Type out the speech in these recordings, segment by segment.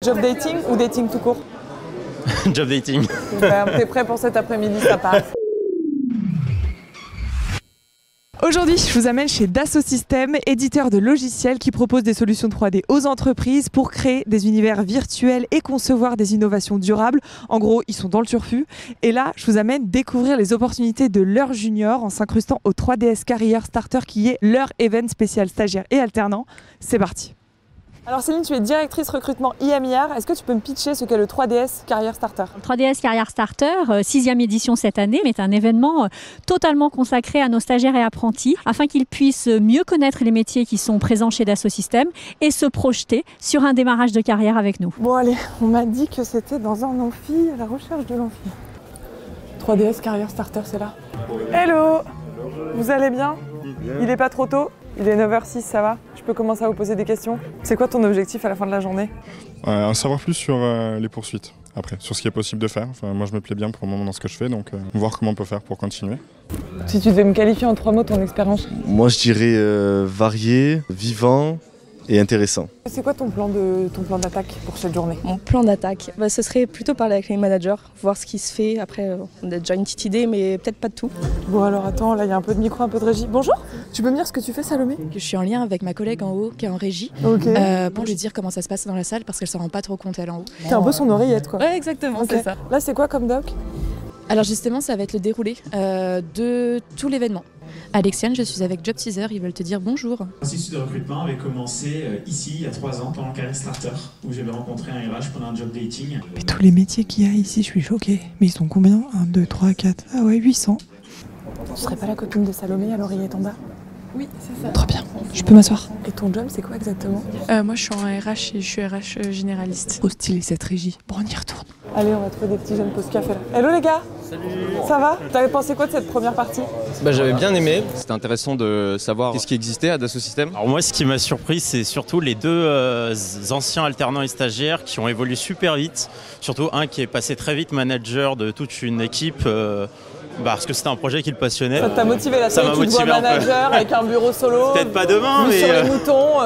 Job dating ou dating tout court? Job dating. Super, t'es prêt pour cet après-midi, ça passe. Aujourd'hui, je vous amène chez Dassault Systèmes, éditeur de logiciels qui propose des solutions 3D aux entreprises pour créer des univers virtuels et concevoir des innovations durables. En gros, ils sont dans le turfu. Et là, je vous amène découvrir les opportunités de leur junior en s'incrustant au 3DS Career Starter qui est leur event spécial stagiaire et alternant. C'est parti. Alors Céline, tu es directrice recrutement IMIR. Est-ce que tu peux me pitcher ce qu'est le 3DS Career Starter? Le 3DS Career Starter, 6e édition cette année, est un événement totalement consacré à nos stagiaires et apprentis afin qu'ils puissent mieux connaître les métiers qui sont présents chez Dassault Systèmes et se projeter sur un démarrage de carrière avec nous. Bon allez, on m'a dit que c'était dans un amphi, à la recherche de l'amphi. 3DS Career Starter, c'est là. Hello! Vous allez bien? Il n'est pas trop tôt? Il est 9h06, ça va? Je peux commencer à vous poser des questions? C'est quoi ton objectif à la fin de la journée? En savoir plus sur les poursuites, après, sur ce qui est possible de faire. Enfin, moi je me plais bien pour le moment dans ce que je fais, donc voir comment on peut faire pour continuer. Si tu devais me qualifier en 3 mots ton expérience? Moi je dirais varié, vivant et intéressant. C'est quoi ton plan d'attaque pour cette journée? Mon plan d'attaque, ce serait plutôt parler avec les managers, voir ce qui se fait. Après, on a déjà une petite idée, mais peut-être pas de tout. Bon alors attends, là il y a un peu de micro, un peu de régie. Bonjour, tu peux me dire ce que tu fais Salomé? Je suis en lien avec ma collègue en haut, qui est en régie, pour lui dire comment ça se passe dans la salle, parce qu'elle s'en rend pas trop compte elle en haut. T'es un peu son oreillette quoi. Ouais exactement, c'est ça. Là c'est quoi comme doc? Alors justement, ça va être le déroulé de tout l'événement. Alexiane, je suis avec JobTeaser, ils veulent te dire bonjour. Le processus de recrutement avait commencé ici il y a 3 ans pendant le Career Starter où j'avais rencontré un RH pendant un job dating. Mais tous les métiers qu'il y a ici, je suis choquée. Mais ils sont combien? 1, 2, 3, 4. Ah ouais, 800. Tu serais pas la copine de Salomé à l'oreillette en bas? Oui, c'est ça. Trop bien. Je peux m'asseoir? Et ton job c'est quoi exactement? Moi je suis en RH et je suis RH généraliste. Trop stylé cette régie. Bon, on y retourne. Allez, on va trouver des petits jeunes pause café là. Hello les gars! Salut! Ça va? T'avais pensé quoi de cette première partie? J'avais bien aimé, c'était intéressant de savoir ce qui existait à Dassault Systèmes. Alors moi ce qui m'a surpris c'est surtout les deux anciens alternants et stagiaires qui ont évolué super vite. Surtout un qui est passé très vite manager de toute une équipe parce que c'était un projet qui le passionnait. Ça t'a motivé là, ça m'a motivé un peu. Manager avec un bureau solo. Peut-être pas demain mais... sur les moutons.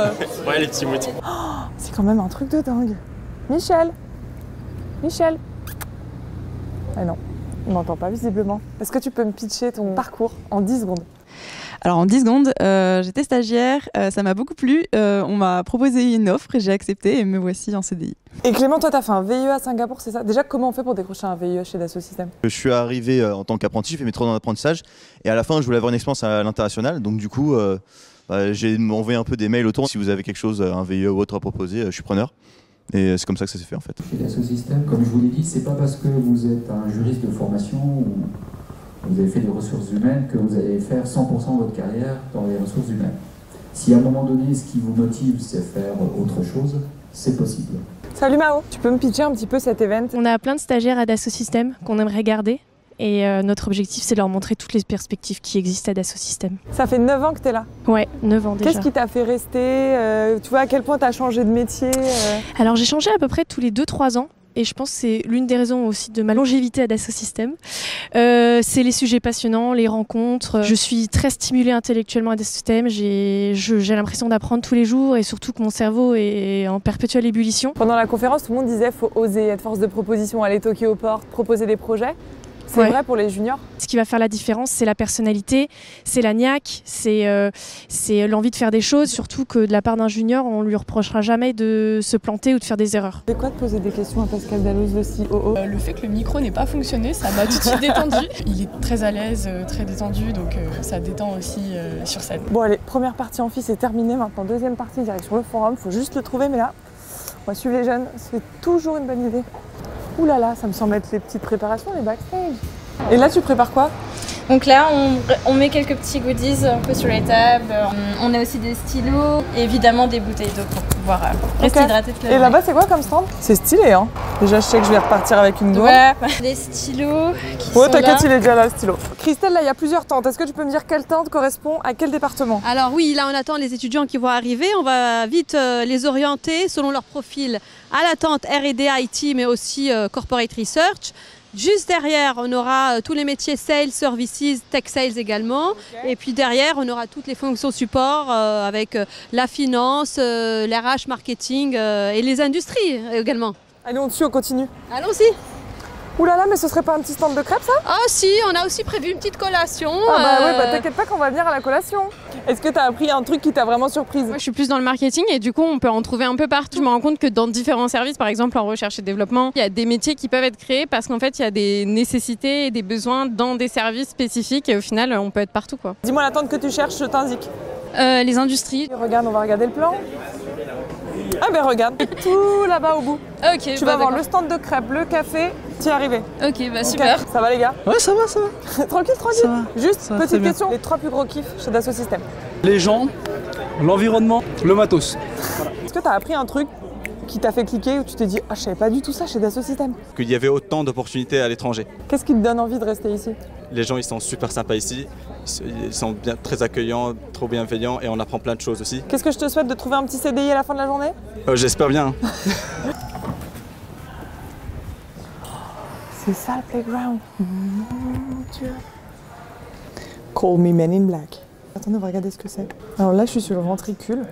Ouais les petits moutons. Oh, c'est quand même un truc de dingue. Michel! Ah non, on n'entend pas visiblement. Est-ce que tu peux me pitcher ton parcours en 10 secondes? Alors en 10 secondes, j'étais stagiaire, ça m'a beaucoup plu, on m'a proposé une offre et j'ai accepté et me voici en CDI. Et Clément, toi t'as fait un VIE à Singapour, c'est ça? Déjà comment on fait pour décrocher un VIE chez Dassault Systèmes? Je suis arrivé en tant qu'apprenti, j'ai fait mes 3 ans d'apprentissage et à la fin je voulais avoir une expérience à l'international, donc du coup j'ai envoyé un peu des mails autour. Si vous avez quelque chose, un VIE ou autre à proposer, je suis preneur. Et c'est comme ça que ça s'est fait en fait. Chez Dassault Systèmes, comme je vous l'ai dit, c'est pas parce que vous êtes un juriste de formation ou vous avez fait des ressources humaines que vous allez faire 100% de votre carrière dans les ressources humaines. Si à un moment donné, ce qui vous motive, c'est faire autre chose, c'est possible. Salut Mao, tu peux me pitcher un petit peu cet event? On a plein de stagiaires à Dassault Systèmes qu'on aimerait garder. Et notre objectif, c'est de leur montrer toutes les perspectives qui existent à Dassault Systèmes. Ça fait 9 ans que tu es là? Ouais, 9 ans déjà. Qu'est-ce qui t'a fait rester? Tu vois à quel point tu as changé de métier? Alors j'ai changé à peu près tous les 2-3 ans. Et je pense que c'est l'une des raisons aussi de ma longévité à Dassault Systèmes. C'est les sujets passionnants, les rencontres. Je suis très stimulée intellectuellement à Dassault Systèmes. J'ai l'impression d'apprendre tous les jours et surtout que mon cerveau est en perpétuelle ébullition. Pendant la conférence, tout le monde disait faut oser, être force de proposition, aller toquer aux portes, proposer des projets. C'est vrai pour les juniors? Ce qui va faire la différence, c'est la personnalité, c'est la niaque, c'est l'envie de faire des choses, surtout que de la part d'un junior, on lui reprochera jamais de se planter ou de faire des erreurs. C'est quoi de poser des questions à Pascal Dalloz, le COO? Le fait que le micro n'ait pas fonctionné, ça m'a tout de suite détendu. Il est très à l'aise, très détendu, donc ça détend aussi sur scène. Bon allez, première partie amphi, c'est terminé. Maintenant, deuxième partie, direction le forum. Faut juste le trouver, mais là, on va suivre les jeunes. C'est toujours une bonne idée. Ouh là là, ça me semble être les petites préparations, les backstage. Et là, tu prépares quoi? Donc là, on met quelques petits goodies un peu sur les tables. On a aussi des stylos et évidemment des bouteilles d'eau pour pouvoir rester hydraté toute la journée. Et là-bas, c'est quoi comme stand? C'est stylé, hein? Déjà, je sais que je vais repartir avec une gourde. Ouais, des stylos qui sont là. T'inquiète, il est déjà là, le stylo. Christelle, là, il y a plusieurs tentes. Est-ce que tu peux me dire quelle tente correspond à quel département? Alors oui, là, on attend les étudiants qui vont arriver. On va vite les orienter selon leur profil à la tente R&D IT, mais aussi Corporate Research. Juste derrière, on aura tous les métiers sales, services, tech sales également. Et puis derrière, on aura toutes les fonctions support avec la finance, l'RH, marketing et les industries également. Allez, on dessus, on continue. Allons-y. Ouh là là, mais ce serait pas un petit stand de crêpes ça? Ah si, on a aussi prévu une petite collation. Ah bah ouais, bah t'inquiète pas qu'on va venir à la collation. Est-ce que t'as appris un truc qui t'a vraiment surprise? Moi je suis plus dans le marketing et du coup on peut en trouver un peu partout. Je me rends compte que dans différents services, par exemple en recherche et développement, il y a des métiers qui peuvent être créés parce qu'en fait il y a des nécessités et des besoins dans des services spécifiques et au final on peut être partout quoi. Dis-moi la tente que tu cherches, je t'indique. Les industries. Regarde, on va regarder le plan. Ah ben regarde, tout là-bas au bout. Ok. Tu vas voir le stand de crêpes, le café, t'y es arrivé. Ok, bah super. Ça va les gars? Ouais, ça va. Tranquille. Ça va. Juste, Ça va, petite très question. Les 3 plus gros kiffs chez Dassault Systèmes? Les gens, l'environnement, le matos. Est-ce que t'as appris un truc qui t'a fait cliquer ou tu t'es dit « Ah, je savais pas du tout ça chez Dassault Systèmes ». Qu'il y avait autant d'opportunités à l'étranger. Qu'est-ce qui te donne envie de rester ici? Les gens ils sont super sympas ici, ils sont bien, très accueillants, trop bienveillants et on apprend plein de choses aussi. Qu'est-ce que je te souhaite, de trouver un petit CDI à la fin de la journée? J'espère bien. C'est ça le playground. Mon Dieu. Call me Men in Black. Attendez, on va regarder ce que c'est. Alors là, je suis sur le ventricule.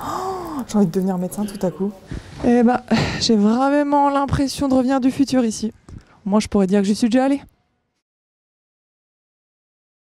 Oh, j'ai envie de devenir médecin tout à coup. Eh bah, j'ai vraiment l'impression de revenir du futur ici. Moi, je pourrais dire que j'y suis déjà allée.